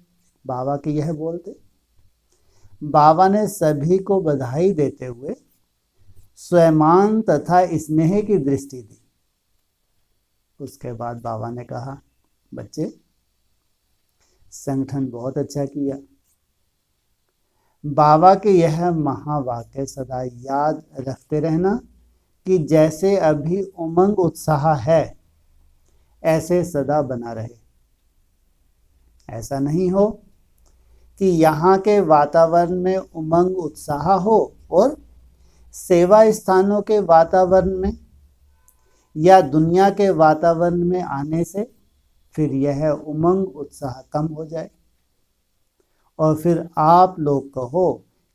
बाबा के यह बोल थे। बाबा ने सभी को बधाई देते हुए स्वयं तथा स्नेह की दृष्टि दी। उसके बाद बाबा ने कहा, बच्चे संगठन बहुत अच्छा किया। बाबा के यह महावाक्य सदा याद रखते रहना कि जैसे अभी उमंग उत्साह है ऐसे सदा बना रहे। ऐसा नहीं हो कि यहाँ के वातावरण में उमंग उत्साह हो और सेवा स्थानों के वातावरण में या दुनिया के वातावरण में आने से फिर यह उमंग उत्साह कम हो जाए और फिर आप लोग कहो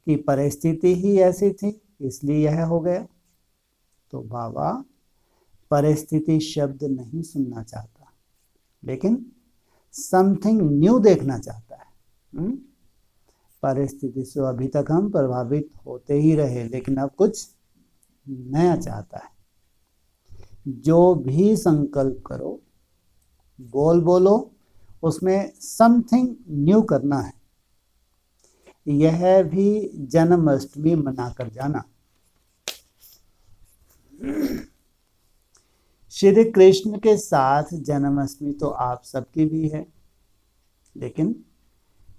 कि परिस्थिति ही ऐसी थी इसलिए यह हो गया। तो बाबा परिस्थिति शब्द नहीं सुनना चाहता, लेकिन समथिंग न्यू देखना चाहता है। परिस्थिति से अभी तक हम प्रभावित होते ही रहे, लेकिन अब कुछ नया चाहता है। जो भी संकल्प करो, बोलो, उसमें समथिंग न्यू करना है। यह भी जन्माष्टमी मनाकर जाना। श्री कृष्ण के साथ जन्माष्टमी तो आप सबकी भी है, लेकिन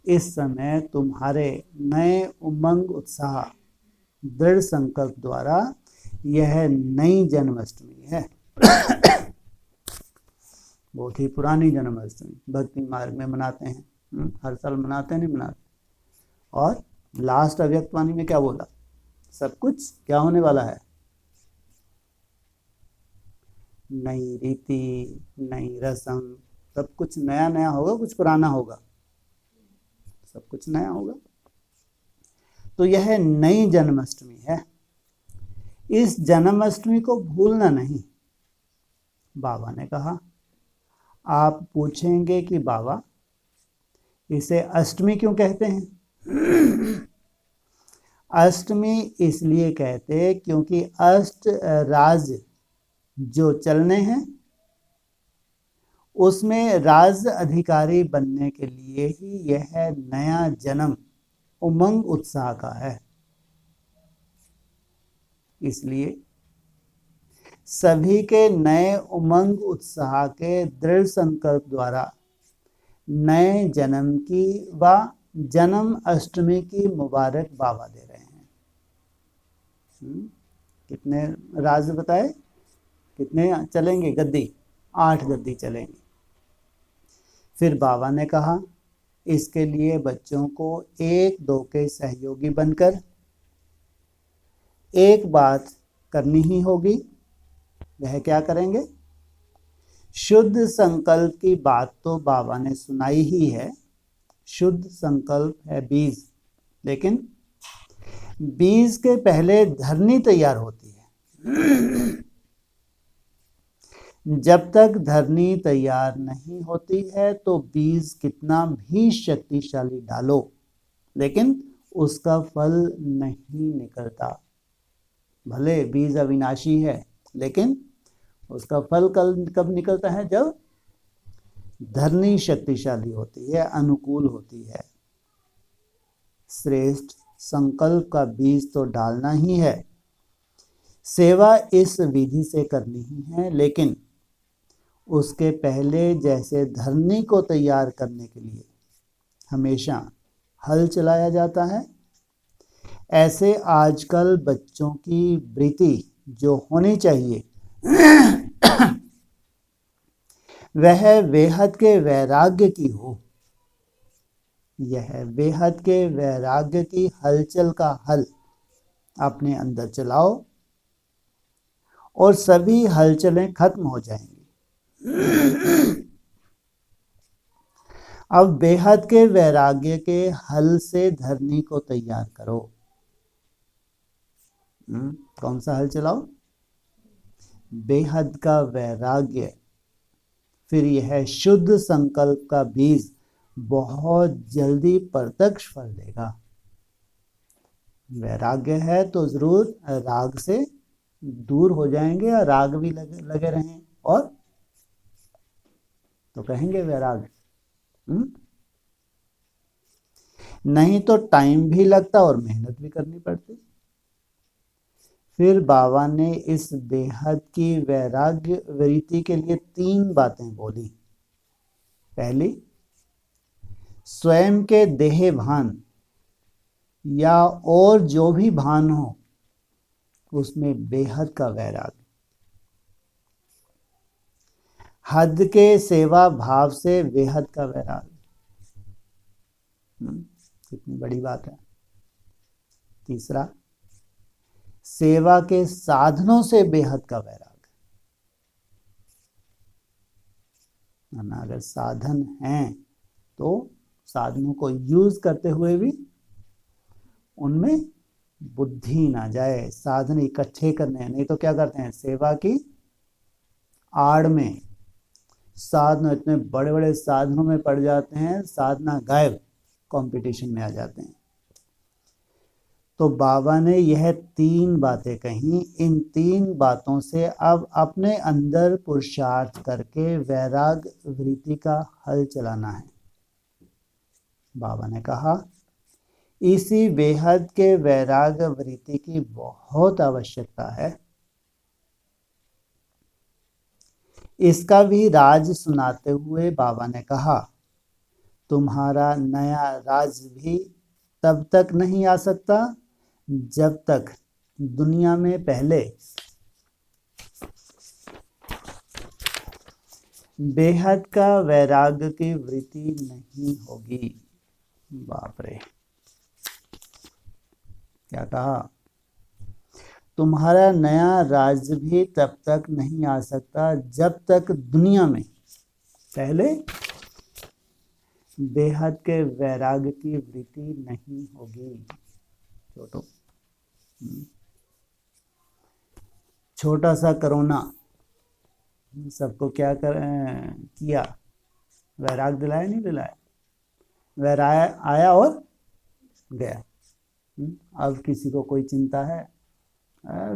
इस समय तुम्हारे नए उमंग उत्साह दृढ़ संकल्प द्वारा यह नई जन्माष्टमी है। बहुत ही पुरानी जन्माष्टमी भक्ति मार्ग में मनाते हैं, हर साल मनाते नहीं मनाते। और लास्ट अव्यक्तवाणी में क्या बोला? सब कुछ क्या होने वाला है? नई रीति, नई रस्म, सब कुछ नया नया होगा, कुछ पुराना होगा, सब कुछ नया होगा। तो यह नई जन्माष्टमी है। इस जन्माष्टमी को भूलना नहीं। बाबा ने कहा, आप पूछेंगे कि बाबा इसे अष्टमी क्यों कहते हैं? अष्टमी इसलिए कहते हैं क्योंकि अष्ट राज्य जो चलने हैं उसमें राज्य अधिकारी बनने के लिए ही यह नया जन्म उमंग उत्साह का है। इसलिए सभी के नए उमंग उत्साह के दृढ़ संकल्प द्वारा नए जन्म की व जन्म अष्टमी की मुबारक बाबा दे रहे हैं। कितने राज बताए? कितने चलेंगे गद्दी? 8 गद्दी चलेंगे। फिर बाबा ने कहा, इसके लिए बच्चों को 1-2 के सहयोगी बनकर एक बात करनी ही होगी। वह क्या करेंगे? शुद्ध संकल्प की बात तो बाबा ने सुनाई ही है। शुद्ध संकल्प है बीज, लेकिन बीज के पहले धरनी तैयार होती है। जब तक धरनी तैयार नहीं होती है तो बीज कितना भी शक्तिशाली डालो, लेकिन उसका फल नहीं निकलता। भले बीज अविनाशी है, लेकिन उसका फल कब निकलता है? जब धरनी शक्तिशाली होती है, अनुकूल होती है। श्रेष्ठ संकल्प का बीज तो डालना ही है। सेवा इस विधि से करनी ही है, लेकिन उसके पहले जैसे धरनी को तैयार करने के लिए हमेशा हल चलाया जाता है, ऐसे आजकल बच्चों की वृत्ति जो होनी चाहिए वह बेहद के वैराग्य की हो। यह बेहद के वैराग्य की हलचल का हल अपने अंदर चलाओ और सभी हलचलें खत्म हो जाएंगी। अब बेहद के वैराग्य के हल से धरनी को तैयार करो। कौन सा हल चलाओ? बेहद का वैराग्य। फिर यह शुद्ध संकल्प का बीज बहुत जल्दी प्रत्यक्ष फल देगा। वैराग्य है तो जरूर राग से दूर हो जाएंगे या राग भी लगे लगे रहें और तो कहेंगे वैराग। नहीं तो टाइम भी लगता और मेहनत भी करनी पड़ती। फिर बाबा ने इस बेहद की वैराग्य वृत्ति के लिए 3 बातें बोली। पहली, स्वयं के देह भान या और जो भी भान हो उसमें बेहद का वैराग। हद के सेवा भाव से बेहद का वैराग। कितनी बड़ी बात है। तीसरा, सेवा के साधनों से बेहद का वैराग। अगर साधन हैं तो साधनों को यूज करते हुए भी उनमें बुद्धि ना जाए, साधन इकट्ठे करने हैं। नहीं तो क्या करते हैं, सेवा की आड़ में साधन, इतने बड़े बड़े साधनों में पड़ जाते हैं, साधना गायब, कंपटीशन में आ जाते हैं। तो बाबा ने यह 3 बातें कही। इन 3 बातों से अब अपने अंदर पुरुषार्थ करके वैराग वृत्ति का हल चलाना है। बाबा ने कहा, इसी बेहद के वैराग वृत्ति की बहुत आवश्यकता है। इसका भी राज सुनाते हुए बाबा ने कहा, तुम्हारा नया राज भी तब तक नहीं आ सकता जब तक दुनिया में पहले बेहद का वैराग की वृत्ति नहीं होगी। बाप रे, क्या कहा, तुम्हारा नया राज भी तब तक नहीं आ सकता जब तक दुनिया में पहले बेहद के वैराग की वृत्ति नहीं होगी। छोटा सा कोरोना सबको क्या किया, वैराग दिलाया नहीं दिलाया, वैराग आया और गया। अब किसी को कोई चिंता है,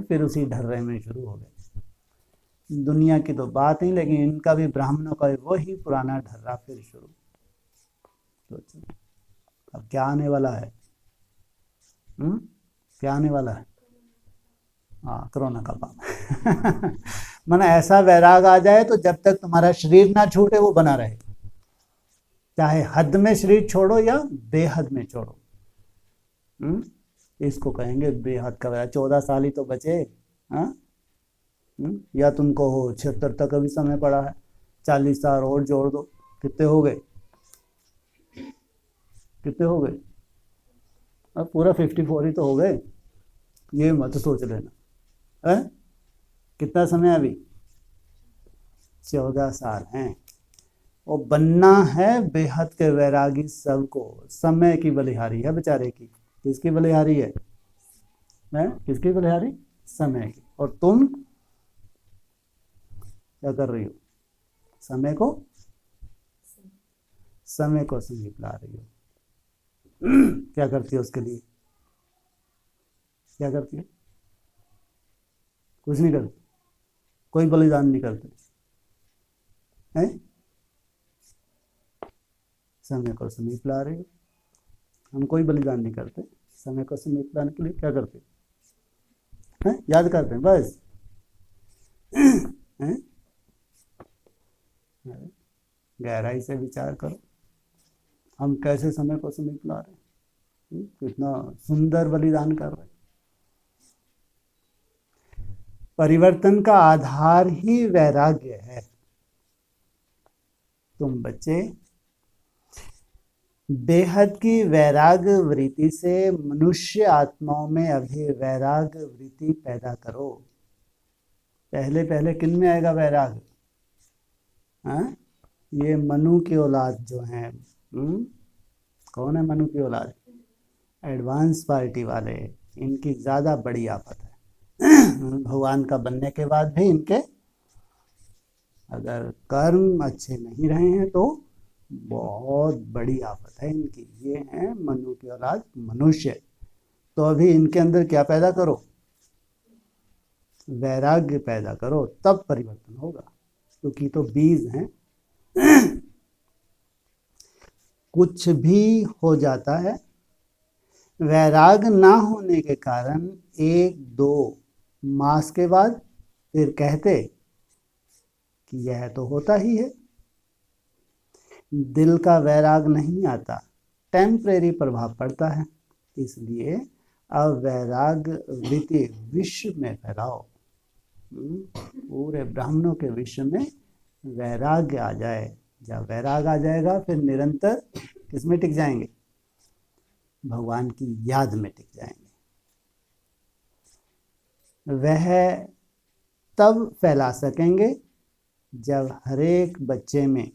फिर उसी ढर्रे में शुरू हो गए। दुनिया की तो बात नहीं, लेकिन इनका भी, ब्राह्मणों का भी वही पुराना ढर्रा फिर शुरू। तो अब क्या आने वाला है, क्या आने वाला है? हाँ, कोरोना का पाप। माना ऐसा वैराग आ जाए तो जब तक तुम्हारा शरीर ना छूटे वो बना रहे, चाहे हद में शरीर छोड़ो या बेहद में छोड़ो। इसको कहेंगे बेहद का वैराग। 14 साल ही तो बचे। हाँ, या तुमको हो 76 तक अभी समय पड़ा है, 40 साल और जोड़ दो, कितने हो गए, कितने हो गए? अब पूरा 54 ही तो हो गए। ये मत सोच लेना है कितना समय अभी, 14 साल हैं। और बनना है बेहद के वैरागी सबको। समय की बलिहारी है बेचारे की। किसकी बलिहारी है? किसकी बलिहारी? समय की। और तुम क्या कर रही हो? समय को समीप ला रही हो। क्या करती है उसके लिए? क्या करती है? कुछ नहीं करती, कोई बलिदान नहीं करते हैं। समय को समीप ला रही हो। हम कोई बलिदान नहीं करते, समय को समीप लाने के लिए क्या करते हैं? याद करते हैं बस। हैं? गहराई से विचार करो, हम कैसे समय को समीप ला रहे हैं, कितना सुंदर बलिदान कर रहे हैं। परिवर्तन का आधार ही वैराग्य है। तुम बच्चे बेहद की वैराग वृत्ति से मनुष्य आत्माओं में अभी वैराग वृत्ति पैदा करो। पहले पहले किन में आएगा वैराग? हाँ, ये मनु की औलाद जो है, कौन है मनु की औलाद? एडवांस पार्टी वाले, इनकी ज़्यादा बड़ी आफत है। भगवान का बनने के बाद भी इनके अगर कर्म अच्छे नहीं रहे हैं तो बहुत बड़ी आफत है इनकी। ये हैं मनु की औलाद, मनुष्य। तो अभी इनके अंदर क्या पैदा करो? वैराग्य पैदा करो, तब परिवर्तन होगा, क्योंकि तो बीज हैं। कुछ भी हो जाता है, वैराग ना होने के कारण 1-2 मास के बाद फिर कहते कि यह तो होता ही है। दिल का वैराग नहीं आता, टेम्परेरी प्रभाव पड़ता है। इसलिए अब वैराग वृत्ति विश्व में फैलाओ, पूरे ब्राह्मणों के विश्व में वैराग्य आ जाए। जब वैराग आ जाएगा फिर निरंतर किस में टिक जाएंगे? भगवान की याद में टिक जाएंगे। वह तब फैला सकेंगे जब हरेक बच्चे में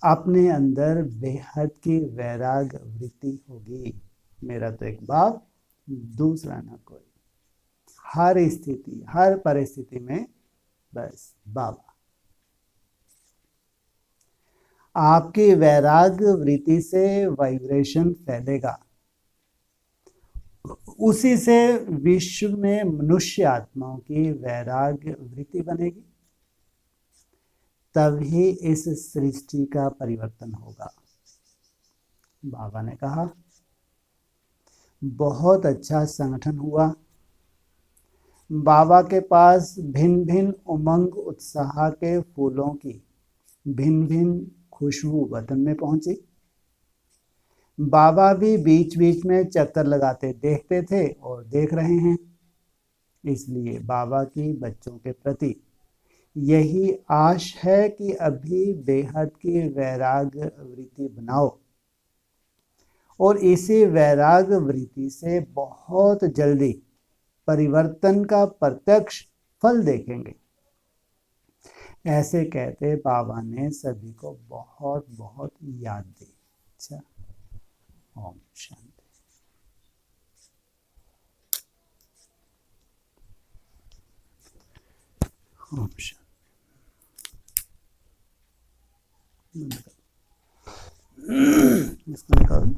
अपने अंदर बेहद की वैराग वृत्ति होगी। मेरा तो एक बाप, दूसरा ना कोई। हर स्थिति, हर परिस्थिति में बस बाबा। आपकी वैराग वृत्ति से वाइब्रेशन फैलेगा, उसी से विश्व में मनुष्य आत्माओं की वैराग वृत्ति बनेगी, तभी इस सृष्टि का परिवर्तन होगा। बाबा ने कहा बहुत अच्छा संगठन हुआ। बाबा के पास भिन्न भिन्न उमंग उत्साह के फूलों की भिन्न भिन्न खुशबू वतन में पहुंची। बाबा भी बीच बीच में चक्कर लगाते देखते थे और देख रहे हैं। इसलिए बाबा की बच्चों के प्रति यही आश है कि अभी बेहद की वैराग वृत्ति बनाओ और इसी वैराग वृत्ति से बहुत जल्दी परिवर्तन का प्रत्यक्ष फल देखेंगे। ऐसे कहते बाबा ने सभी को बहुत बहुत याद दी। अच्छा, ओम शांति। ओम शांति। इसको निकाल